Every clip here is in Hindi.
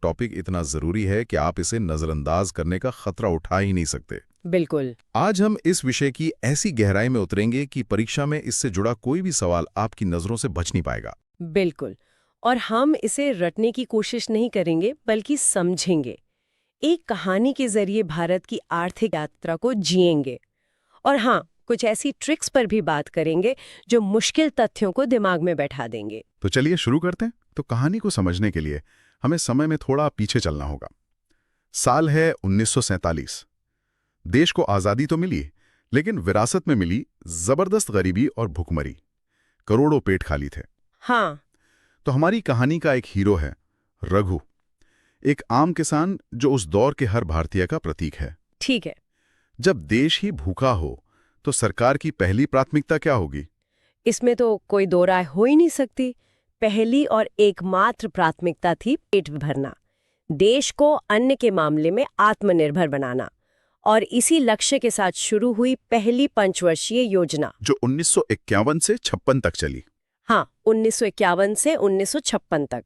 टॉपिक इतना जरूरी है कि आप इसे नजरअंदाज करने का खतरा उठा ही नहीं सकते। बिल्कुल। आज हम इस विषय की ऐसी गहराई में उतरेंगे कि परीक्षा में इससे जुड़ा कोई भी सवाल आपकी नजरों से बच नहीं पाएगा। बिल्कुल। और हम इसे रटने की कोशिश नहीं करेंगे बल्कि समझेंगे। एक कहानी के जरिए भारत की आर्थिक यात्रा को जिएंगे। और हाँ, कुछ ऐसी ट्रिक्स पर भी बात करेंगे जो मुश्किल तथ्यों को दिमाग में बैठा देंगे। तो चलिए शुरू करते हैं। तो कहानी को समझने के लिए हमें समय में थोड़ा पीछे चलना होगा। साल है 1947। देश को आज़ादी तो मिली, लेकिन विरासत में मिली जबरदस्त गरीबी और भुखमरी। करोड़ों पेट खाली थे। हाँ। तो हमारी कहानी का एक हीरो है रघु, एक आम किसान जो उस दौर के हर भारतीय का प्रतीक है। ठीक है। जब देश ही भूखा हो तो सरकार की पहली प्राथमिकता क्या होगी? इसमें तो कोई दो राय हो ही नहीं सकती। पहली और एकमात्र प्राथमिकता थी पेट भरना, देश को अन्न के मामले में आत्मनिर्भर बनाना। और इसी लक्ष्य के साथ शुरू हुई पहली पंचवर्षीय योजना, जो 1951 से 56 तक चली। हाँ, 1951 से 1956 तक।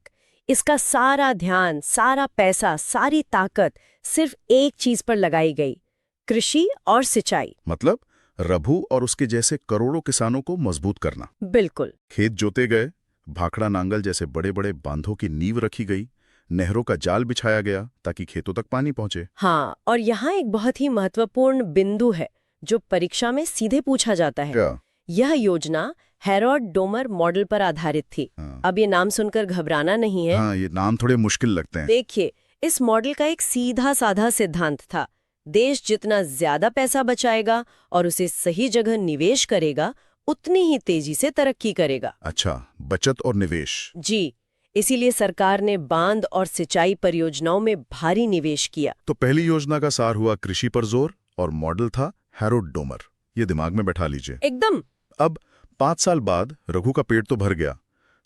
इसका सारा ध्यान, सारा पैसा, सारी ताकत सिर्फ एक चीज पर लगाई गई, कृषि और सिंचाई। मतलब रघु और उसके जैसे करोड़ों किसानों को मजबूत करना। बिल्कुल। खेत जोते गए, भाखड़ा नांगल जैसे बड़े बड़े बांधों की नींव रखी गई, नहरों का जाल बिछाया गया ताकि खेतों तक पानी पहुंचे। हाँ, और यहाँ एक बहुत ही महत्वपूर्ण बिंदु है जो परीक्षा में सीधे पूछा जाता है। क्या? यह योजना हेरोड डोमर मॉडल पर आधारित थी। हाँ। अब ये नाम सुनकर घबराना नहीं है। हाँ, ये नाम थोड़े मुश्किल लगते हैं। देखिए, इस मॉडल का एक सीधा साधा सिद्धांत था। देश जितना ज्यादा पैसा बचाएगा और उसे सही जगह निवेश करेगा, उतनी ही तेजी से तरक्की करेगा। अच्छा, बचत और निवेश। जी, इसीलिए सरकार ने बांध और सिंचाई परियोजनाओं में भारी निवेश किया। तो पहली योजना का सार हुआ कृषि पर जोर, और मॉडल था हेरोड डोमर। ये दिमाग में बैठा लीजिए। एकदम। अब 5 साल बाद रघु का पेट तो भर गया,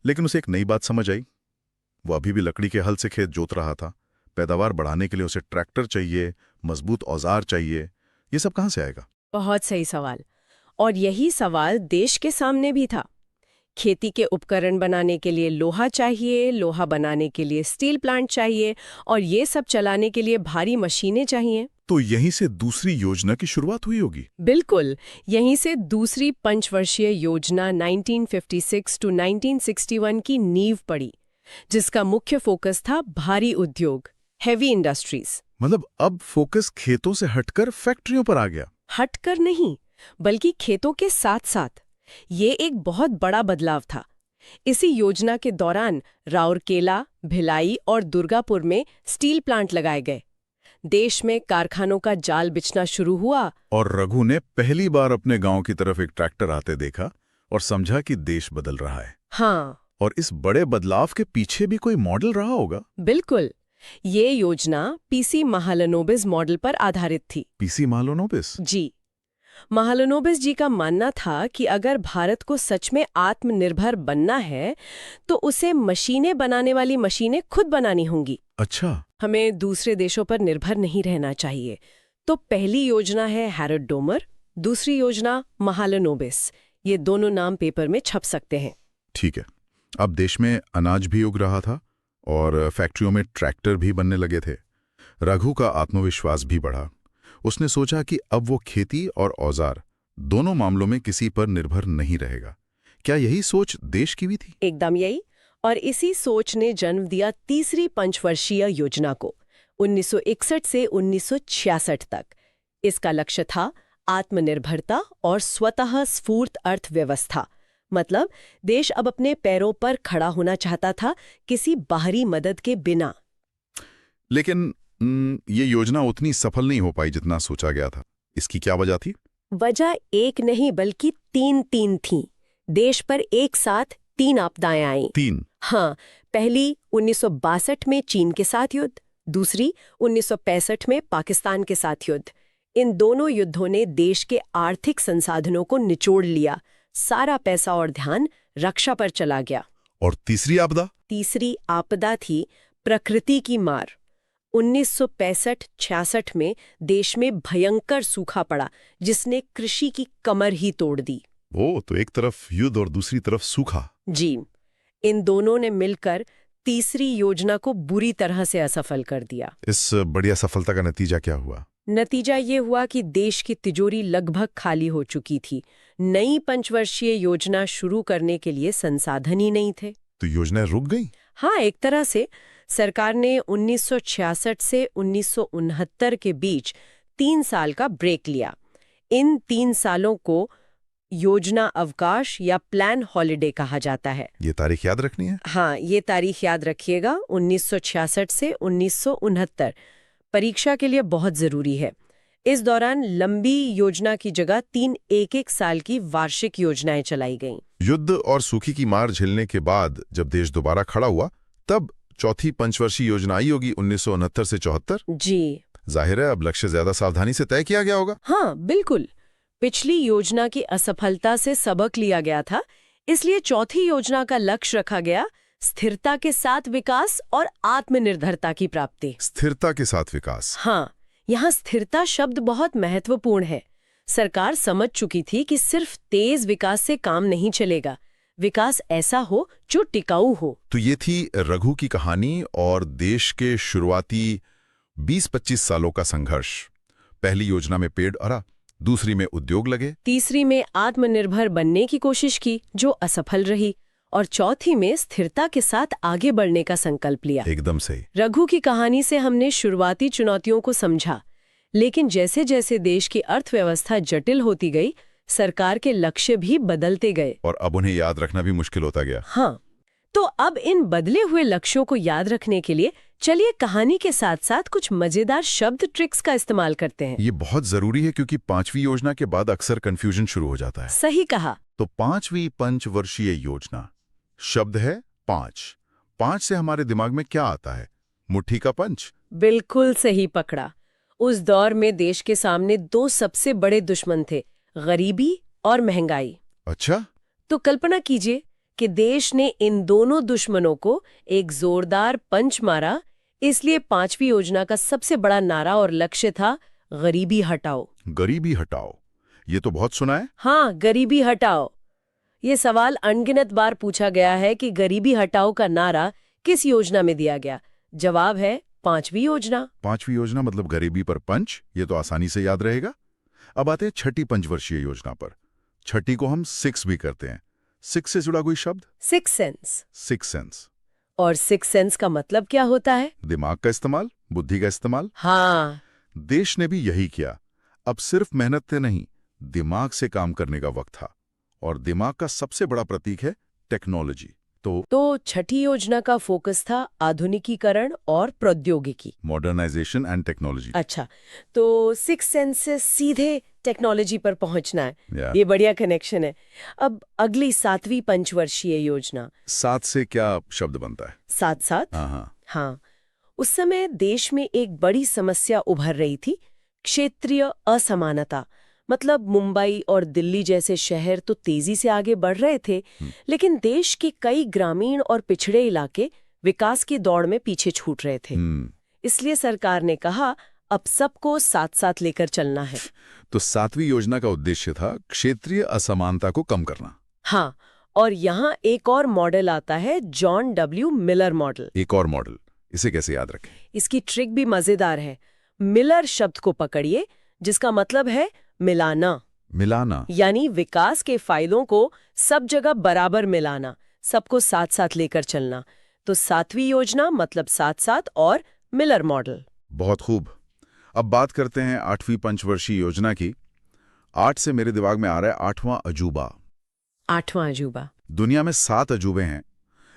लेकिन उसे एक नई बात समझ आई। वो अभी भी लकड़ी के हल से खेत जोत रहा था। पैदावार बढ़ाने के लिए उसे ट्रैक्टर चाहिए, मजबूत औजार चाहिए। ये सब कहाँ से आएगा? बहुत सही सवाल। और यही सवाल देश के सामने भी था। खेती के उपकरण बनाने के लिए लोहा चाहिए, लोहा बनाने के लिए स्टील प्लांट चाहिए, और ये सब चलाने के लिए भारी मशीनें चाहिए। तो यहीं से दूसरी योजना की शुरुआत हुई होगी। बिल्कुल, यहीं से दूसरी पंचवर्षीय योजना 1956 टू 1961 की नींव पड़ी, जिसका मुख्य फोकस था भारी उद्योग, हेवी इंडस्ट्रीज। मतलब अब फोकस खेतों से हटकर फैक्ट्रियों पर आ गया। हटकर नहीं, बल्कि खेतों के साथ साथ। ये एक बहुत बड़ा बदलाव था। इसी योजना के दौरान राउरकेला, भिलाई और दुर्गापुर में स्टील प्लांट लगाए गए। देश में कारखानों का जाल बिछना शुरू हुआ। और रघु ने पहली बार अपने गांव की तरफ एक ट्रैक्टर आते देखा और समझा कि देश बदल रहा है। हाँ। और इस बड़े बदलाव के पीछे भी कोई मॉडल रहा होगा। बिल्कुल। ये योजना पीसी महालनोबिस मॉडल पर आधारित थी। पीसी महालनोबिस? जी। महालनोबिस जी का मानना था कि अगर भारत को सच में आत्मनिर्भर बनना है तो उसे मशीनें बनाने वाली मशीनें खुद बनानी होंगी। अच्छा। हमें दूसरे देशों पर निर्भर नहीं रहना चाहिए। तो पहली योजना है हेरोड डोमर, दूसरी योजना महालनोबिस। ये दोनों नाम पेपर में छप सकते हैं। ठीक है। अब देश में अनाज भी उग रहा था और फैक्ट्रियों में ट्रैक्टर भी बनने लगे थे। रघु का आत्मविश्वास भी बढ़ा। उसने सोचा कि अब वो खेती और औजार दोनों मामलों में किसी पर निर्भर नहीं रहेगा। क्या यही सोच देश की भी थी? एकदम यही। और इसी सोच ने जन्म दिया तीसरी पंचवर्षीय योजना को, 1961 से 1966 तक। इसका लक्ष्य था आत्मनिर्भरता और स्वतः स्फूर्त अर्थव्यवस्था। मतलब देश अब अपने पैरों पर खड़ा होना चाहता था, किसी बाहरी मदद के बिना। लेकिन ये योजना उतनी सफल नहीं हो पाई जितना सोचा गया था। इसकी क्या वजह थी? वजह एक नहीं बल्कि तीन थीं। देश पर एक साथ 3 आपदाएं आईं। 3? हाँ। पहली 1962 में चीन के साथ युद्ध, दूसरी 1965 में पाकिस्तान के साथ युद्ध। इन दोनों युद्धों ने देश के आर्थिक संसाधनों को निचोड़ लिया। सारा पैसा और ध्यान रक्षा पर चला गया। और तीसरी आपदा? तीसरी आपदा थी प्रकृति की मार। 1965-66 में देश में भयंकर सूखा पड़ा, जिसने कृषि की कमर ही तोड़ दी। वो तो एक तरफ युद्ध और दूसरी तरफ सूखा। जी। इन दोनों ने मिलकर तीसरी योजना को बुरी तरह से असफल कर दिया। इस बड़ी असफलता का नतीजा क्या हुआ? नतीजा ये हुआ कि देश की तिजोरी लगभग खाली हो चुकी थी। नई पंचवर्षीय योजना शुरू करने के लिए संसाधन ही नहीं थे। तो योजनाएं रुक गई? हाँ, एक तरह से सरकार ने 1966 से 1969 के बीच 3 साल का ब्रेक लिया। इन 3 सालों को योजना अवकाश या प्लान हॉलिडे कहा जाता है। ये तारीख याद रखनी है? हाँ, ये तारीख याद रखिएगा, 1966 से 1969। परीक्षा के लिए बहुत जरूरी है। इस दौरान लंबी योजना की जगह 3 एक-एक साल की वार्षिक योजनाएं चलाई गईं। युद्ध और सूखी की मार झेलने के बाद जब देश दोबारा खड़ा हुआ, तब चौथी पंचवर्षीय योजना आई होगी 1969 से 74। जी जाहिर है अब लक्ष्य ज्यादा सावधानी से तय किया गया होगा। हाँ, बिल्कुल। पिछली योजना की असफलता से सबक लिया गया था, इसलिए चौथी योजना का लक्ष्य रखा गया स्थिरता के साथ विकास और आत्मनिर्भरता की प्राप्ति। स्थिरता के साथ विकास। हाँ, यहाँ स्थिरता शब्द बहुत महत्वपूर्ण है। सरकार समझ चुकी थी कि सिर्फ तेज विकास से काम नहीं चलेगा, विकास ऐसा हो जो टिकाऊ हो। तो ये थी रघु की कहानी और देश के शुरुआती 20-25 सालों का संघर्ष। पहली योजना में पेड़ अरा, दूसरी में उद्योग लगे, तीसरी में आत्मनिर्भर बनने की कोशिश की जो असफल रही, और चौथी में स्थिरता के साथ आगे बढ़ने का संकल्प लिया। एकदम सही। रघु की कहानी से हमने शुरुआती चुनौतियों को समझा, लेकिन जैसे जैसे देश की अर्थव्यवस्था जटिल होती गई, सरकार के लक्ष्य भी बदलते गए और अब उन्हें याद रखना भी मुश्किल होता गया। हाँ, तो अब इन बदले हुए लक्ष्यों को याद रखने के लिए चलिए कहानी के साथ साथ कुछ मजेदार शब्द ट्रिक्स का इस्तेमाल करते हैं। ये बहुत जरूरी है क्योंकि 5वीं योजना के बाद अक्सर कंफ्यूजन शुरू हो जाता है। सही कहा। तो 5वीं पंचवर्षीय योजना, शब्द है 5। 5 से हमारे दिमाग में क्या आता है? मुट्ठी का पंच। बिल्कुल सही पकड़ा। उस दौर में देश के सामने 2 सबसे बड़े दुश्मन थे, गरीबी और महंगाई। अच्छा, तो कल्पना कीजिए कि देश ने इन दोनों दुश्मनों को एक जोरदार पंच मारा। इसलिए 5वीं योजना का सबसे बड़ा नारा और लक्ष्य था गरीबी हटाओ। गरीबी हटाओ, ये तो बहुत सुना है। हाँ, गरीबी हटाओ। ये सवाल अनगिनत बार पूछा गया है कि गरीबी हटाओ का नारा किस योजना में दिया गया। जवाब है 5वीं योजना। 5वीं योजना मतलब गरीबी पर पंच, ये तो आसानी से याद रहेगा। अब आते हैं छठी पंचवर्षीय योजना पर। छठी को हम 6 भी करते हैं। 6 से जुड़ा कोई शब्द? Six sense. Six sense. और सिक्स सेंस का मतलब क्या होता है? दिमाग का इस्तेमाल, बुद्धि का इस्तेमाल। हाँ, देश ने भी यही किया। अब सिर्फ मेहनत से नहीं, दिमाग से काम करने का वक्त था। और दिमाग का सबसे बड़ा प्रतीक है टेक्नोलॉजी। तो छठी योजना का फोकस था आधुनिकीकरण और प्रौद्योगिकी, मॉडर्नाइजेशन एंड टेक्नोलॉजी। अच्छा, तो सिक्स सेंस से सीधे टेक्नोलॉजी पर पहुंचना है। Yeah. ये बढ़िया कनेक्शन है। अब अगली 7वीं पंचवर्षीय योजना। 7 से क्या शब्द बनता है? 7-7। हाँ। हाँ, उस समय देश में एक बड़ी समस्या उभर रही थी, क्षेत्रीय असमानता। मतलब मुंबई और दिल्ली जैसे शहर तो तेजी से आगे बढ़ रहे थे, लेकिन देश के कई ग्रामीण और पिछड़े इलाके विकास की दौड़ में पीछे छूट रहे थे। इसलिए सरकार ने कहा अब सबको साथ साथ लेकर चलना है। तो 7वीं योजना का उद्देश्य था क्षेत्रीय असमानता को कम करना। हाँ, और यहाँ एक और मॉडल आता है, जॉन डब्ल्यू मिलर मॉडल। एक और मॉडल, इसे कैसे याद रखें? इसकी ट्रिक भी मजेदार है। मिलर शब्द को पकड़िए, जिसका मतलब है मिलाना। मिलाना यानी विकास के फायदों को सब जगह बराबर मिलाना, सबको साथ साथ लेकर चलना। तो 7वीं योजना मतलब साथ साथ और मिलर मॉडल। बहुत खूब। अब बात करते हैं 8वीं पंचवर्षीय योजना की। 8 से मेरे दिमाग में आ रहा है 8वां अजूबा। 8वां अजूबा। दुनिया में 7 अजूबे हैं,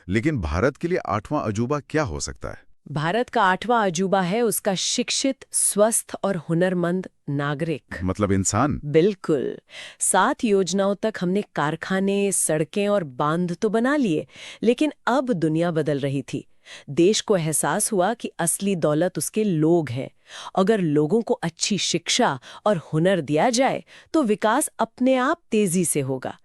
लेकिन भारत के लिए 8वां अजूबा क्या हो सकता है? भारत का 8वां अजूबा है उसका शिक्षित, स्वस्थ और हुनरमंद नागरिक, मतलब इंसान। बिल्कुल। 7 योजनाओं तक हमने कारखाने, सड़कें और बांध तो बना लिए, लेकिन अब दुनिया बदल रही थी। देश को एहसास हुआ कि असली दौलत उसके लोग हैं। अगर लोगों को अच्छी शिक्षा और हुनर दिया जाए तो विकास अपने आप तेजी से होगा।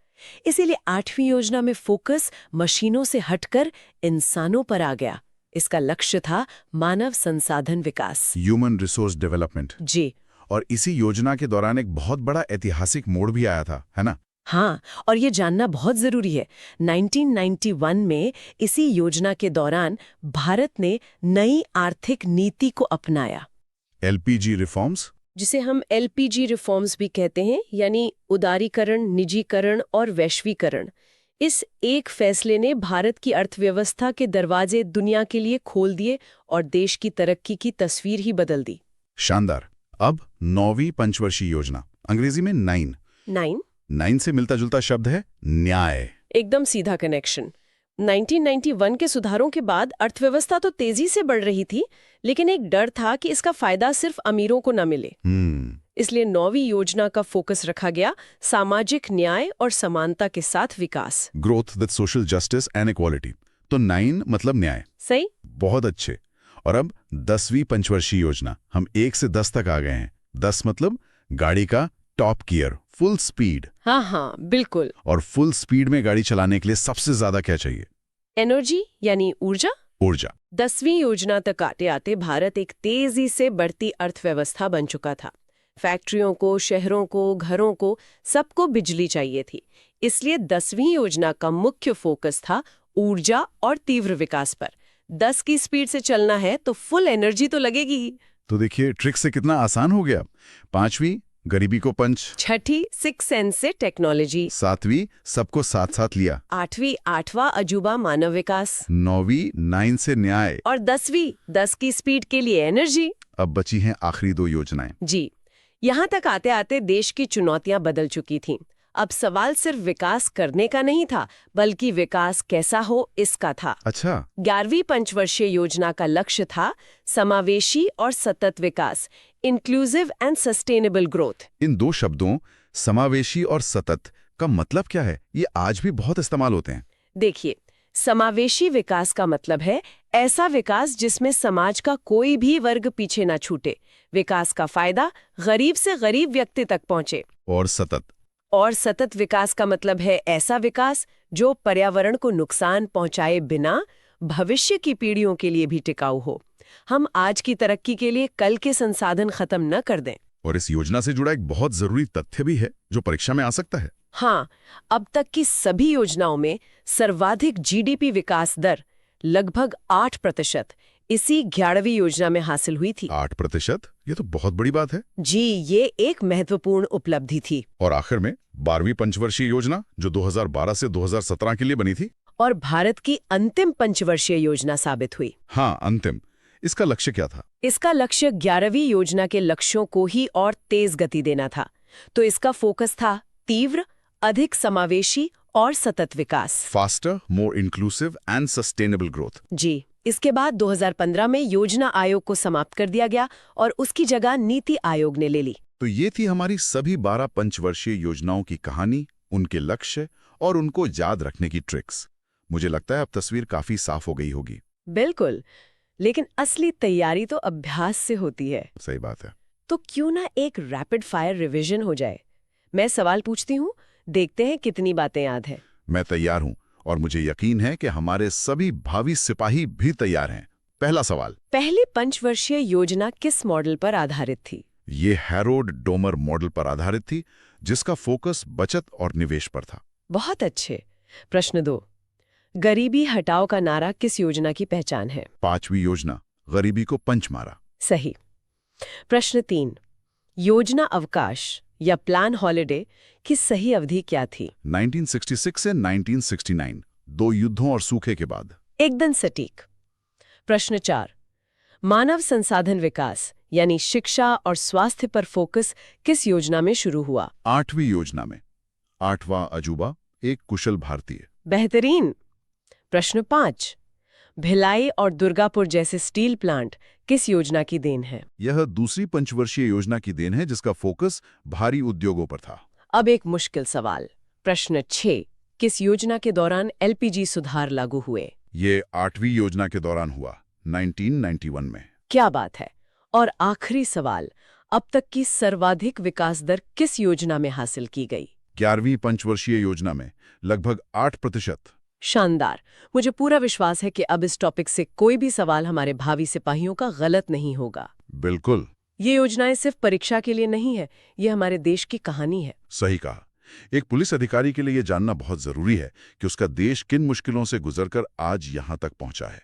इसीलिए 8वीं योजना में फोकस मशीनों से हटकर इंसानों पर आ गया। इसका लक्ष्य था मानव संसाधन विकास, ह्यूमन रिसोर्स डेवलपमेंट। जी। और इसी योजना के दौरान एक बहुत बड़ा ऐतिहासिक मोड़ भी आया था, है ना? हाँ, और ये जानना बहुत जरूरी है। 1991 में इसी योजना के दौरान भारत ने नई आर्थिक नीति को अपनाया, एलपीजी रिफॉर्म्स। जिसे हम एलपीजी रिफॉर्म्स भी कहते हैं, यानी उदारीकरण, निजीकरण और वैश्वीकरण। इस एक फैसले ने भारत की अर्थव्यवस्था के दरवाजे दुनिया के लिए खोल दिए और देश की तरक्की की तस्वीर ही बदल दी। शानदार। अब 9वीं पंचवर्षीय योजना, अंग्रेजी में 9 से मिलता जुलता शब्द है न्याय। एकदम सीधा कनेक्शन। 1991 के सुधारों के बाद अर्थव्यवस्था तो तेजी से बढ़ रही थी, लेकिन एक डर था कि इसका फायदा सिर्फ अमीरों को न मिले। इसलिए 9वीं योजना का फोकस रखा गया सामाजिक न्याय और समानता के साथ विकास। Growth with social justice and equality. तो 9 मतलब न्याय। सही। बहुत अच्छे। और अब 10वीं पंचवर्षीय योजना, हम 1 से 10 तक आ गए हैं। 10 मतलब गाड़ी का टॉप गियर, फुल स्पीड। हाँ, बिल्कुल। और फुल स्पीड में गाड़ी चलाने के लिए सबसे ज्यादा क्या चाहिए? एनर्जी, यानी ऊर्जा। 10वीं योजना तक आते आते भारत एक तेजी से बढ़ती अर्थव्यवस्था बन चुका था। फैक्ट्रियों को, शहरों को, घरों को, सबको बिजली चाहिए थी। इसलिए 10वीं योजना का मुख्य फोकस था ऊर्जा और तीव्र विकास पर। 10 की स्पीड से चलना है तो फुल एनर्जी तो लगेगी ही। तो देखिए ट्रिक से कितना आसान हो गया। 5वीं गरीबी को पंच। 6ठी 6 सेंस से टेक्नोलॉजी। 7वीं सबको साथ साथ लिया। 8वीं 8वां अजूबा मानव विकास। 9वीं 9 से न्याय। और 10वीं 10 की स्पीड के लिए एनर्जी। अब बची हैं आखिरी 2 योजनाएं। जी, यहाँ तक आते आते देश की चुनौतियां बदल चुकी थीं। अब सवाल सिर्फ विकास करने का नहीं था, बल्कि विकास कैसा हो इसका था। अच्छा। 11वीं पंचवर्षीय योजना का लक्ष्य था समावेशी और सतत विकास, इंक्लूसिव एंड सस्टेनेबल ग्रोथ। इन 2 शब्दों समावेशी और सतत का मतलब क्या है? ये आज भी बहुत इस्तेमाल होते हैं। देखिए, समावेशी विकास का मतलब है ऐसा विकास जिसमें समाज का कोई भी वर्ग पीछे ना छूटे, विकास का फायदा गरीब से गरीब व्यक्ति तक पहुंचे। और सतत विकास का मतलब है ऐसा विकास जो पर्यावरण को नुकसान पहुंचाए बिना भविष्य की पीढ़ियों के लिए भी टिकाऊ हो। हम आज की तरक्की के लिए कल के संसाधन खत्म न कर दें। और इस योजना से जुड़ा एक बहुत जरूरी तथ्य भी है जो परीक्षा में आ सकता है। हाँ, अब तक की सभी योजनाओं में सर्वाधिक जीडीपी विकास दर लगभग 8% इसी 11वीं योजना में हासिल हुई थी। 8%? ये तो बहुत बड़ी बात है। जी, ये एक महत्वपूर्ण उपलब्धि थी। और आखिर में 12वीं पंचवर्षीय योजना, जो 2012 से 2017 के लिए बनी थी, और भारत की अंतिम पंचवर्षीय योजना साबित हुई। हाँ, अंतिम। इसका लक्ष्य क्या था? इसका लक्ष्य 11वीं योजना के लक्ष्यों को ही और तेज गति देना था। तो इसका फोकस था तीव्र, अधिक समावेशी और सतत विकास। Faster, more inclusive and sustainable growth. जी, इसके बाद 2015 में योजना आयोग को समाप्त कर दिया गया और उसकी जगह नीति आयोग ने ले ली। तो ये थी हमारी सभी 12 पंचवर्षीय योजनाओं की कहानी, उनके लक्ष्य और उनको याद रखने की ट्रिक्स। मुझे लगता है अब तस्वीर काफी साफ हो गई होगी। बिल्कुल, लेकिन असली तैयारी तो अभ्यास से होती है। सही बात है। तो क्यों ना एक रैपिड फायर रिवीजन हो जाए। मैं सवाल पूछती हूँ, देखते हैं कितनी बातें याद है। मैं तैयार हूँ और मुझे यकीन है कि हमारे सभी भावी सिपाही भी तैयार हैं। पहला सवाल, पहली पंचवर्षीय योजना किस मॉडल पर आधारित थी? ये हैरोल्ड डोमर मॉडल पर आधारित थी, जिसका फोकस बचत और निवेश पर था। बहुत अच्छे। प्रश्न 2, गरीबी हटाओ का नारा किस योजना की पहचान है? 5वीं योजना, गरीबी को पंच मारा। सही। प्रश्न 3, योजना अवकाश या प्लान हॉलिडे की सही अवधि क्या थी? 1966 से 1969, 2 युद्धों और सूखे के बाद। एकदम सटीक। प्रश्न 4, मानव संसाधन विकास यानी शिक्षा और स्वास्थ्य पर फोकस किस योजना में शुरू हुआ? 8वीं योजना में। 8वां अजूबा, एक कुशल भारतीय। बेहतरीन। प्रश्न 5, भिलाई और दुर्गापुर जैसे स्टील प्लांट किस योजना की देन है? यह दूसरी पंचवर्षीय योजना की देन है, जिसका फोकस भारी उद्योगों पर था। अब एक मुश्किल सवाल। प्रश्न 6, किस योजना के दौरान एलपीजी सुधार लागू हुए? ये 8वीं योजना के दौरान हुआ, 1991 में। क्या बात है। और आखिरी सवाल, अब तक की सर्वाधिक विकास दर किस योजना में हासिल की गई? 11वीं पंचवर्षीय योजना में लगभग 8%। शानदार। मुझे पूरा विश्वास है कि अब इस टॉपिक से कोई भी सवाल हमारे भावी सिपाहियों का गलत नहीं होगा। बिल्कुल। ये योजनाएं सिर्फ परीक्षा के लिए नहीं है, ये हमारे देश की कहानी है। सही कहा। एक पुलिस अधिकारी के लिए ये जानना बहुत जरूरी है कि उसका देश किन मुश्किलों से गुजरकर आज यहाँ तक पहुंचा है।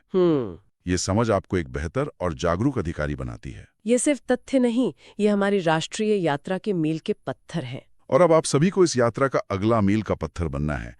ये समझ आपको एक बेहतर और जागरूक अधिकारी बनाती है। ये सिर्फ तथ्य नहीं, ये हमारी राष्ट्रीय यात्रा के मील के पत्थर हैं। और अब आप सभी को इस यात्रा का अगला मील का पत्थर बनना है।